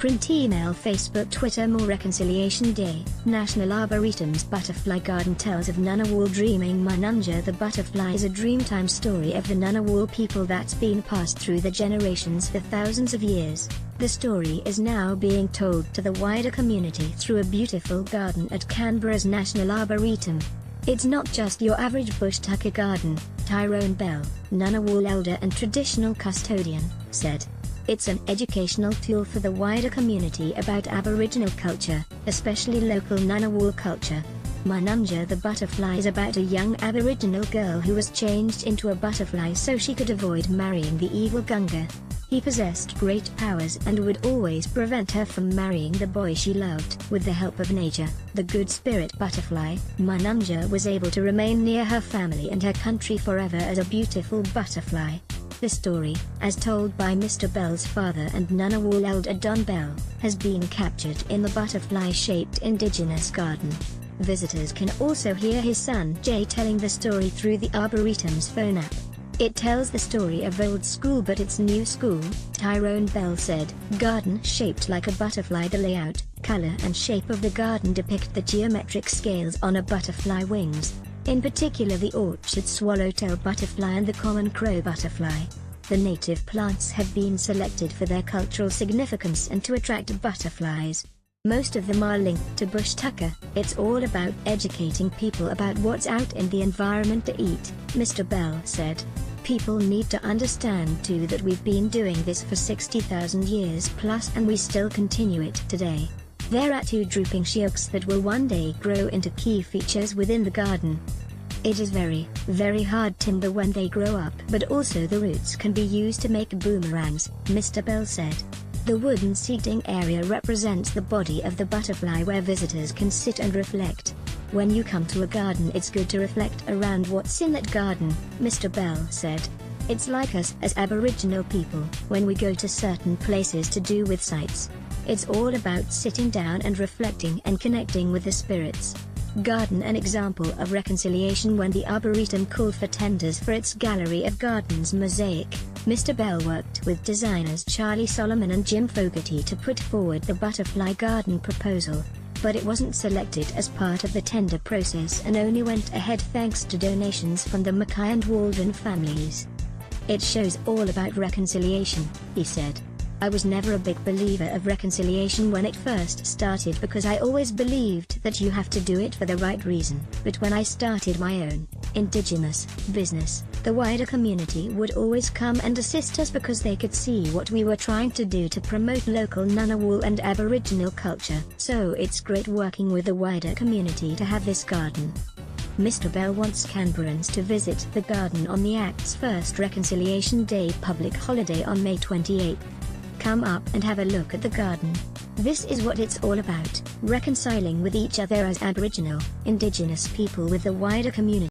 Print, email, Facebook, Twitter. More Reconciliation Day. National Arboretum's Butterfly Garden tells of Ngunawal dreaming. Manunja the butterfly is a dreamtime story of the Ngunawal people that's been passed through the generations for thousands of years. The story is now being told to the wider community through a beautiful garden at Canberra's National Arboretum. It's not just your average bush tucker garden, Tyrone Bell, Ngunawal elder and traditional custodian, said. It's an educational tool for the wider community about Aboriginal culture, especially local Ngunawal culture. Manunja the butterfly is about a young Aboriginal girl who was changed into a butterfly so she could avoid marrying the evil Gunga. He possessed great powers and would always prevent her from marrying the boy she loved. With the help of nature, the good spirit butterfly, Manunja was able to remain near her family and her country forever as a beautiful butterfly. The story, as told by Mr. Bell's father and Ngunawal elder Don Bell, has been captured in the butterfly-shaped indigenous garden. Visitors can also hear his son Jay telling the story through the Arboretum's phone app. It tells the story of old school but it's new school, Tyrone Bell said. Garden shaped like a butterfly. The layout, color and shape of the garden depict the geometric scales on a butterfly wings. In particular the orchard swallowtail butterfly and the common crow butterfly. The native plants have been selected for their cultural significance and to attract butterflies. Most of them are linked to bush tucker. It's all about educating people about what's out in the environment to eat, Mr. Bell said. People need to understand too that we've been doing this for 60,000 years plus and we still continue it today. There are 2 drooping shooks that will one day grow into key features within the garden. It is very, very hard timber when they grow up, but also the roots can be used to make boomerangs, Mr. Bell said. The wooden seating area represents the body of the butterfly where visitors can sit and reflect. When you come to a garden it's good to reflect around what's in that garden, Mr. Bell said. It's like us as Aboriginal people, when we go to certain places to do with sites. It's all about sitting down and reflecting and connecting with the spirits. Garden an example of reconciliation when the Arboretum called for tenders for its Gallery of Gardens mosaic. Mr. Bell worked with designers Charlie Solomon and Jim Fogarty to put forward the butterfly garden proposal. But it wasn't selected as part of the tender process and only went ahead thanks to donations from the Mackay and Waldron families. It shows all about reconciliation, he said. I was never a big believer of reconciliation when it first started because I always believed that you have to do it for the right reason. But when I started my own, indigenous, business, the wider community would always come and assist us because they could see what we were trying to do to promote local Ngunawal and Aboriginal culture. So it's great working with the wider community to have this garden. Mr. Bell wants Canberrans to visit the garden on the Act's first Reconciliation Day public holiday on May 28. Come up and have a look at the garden. This is what it's all about, reconciling with each other as Aboriginal, Indigenous people with the wider community.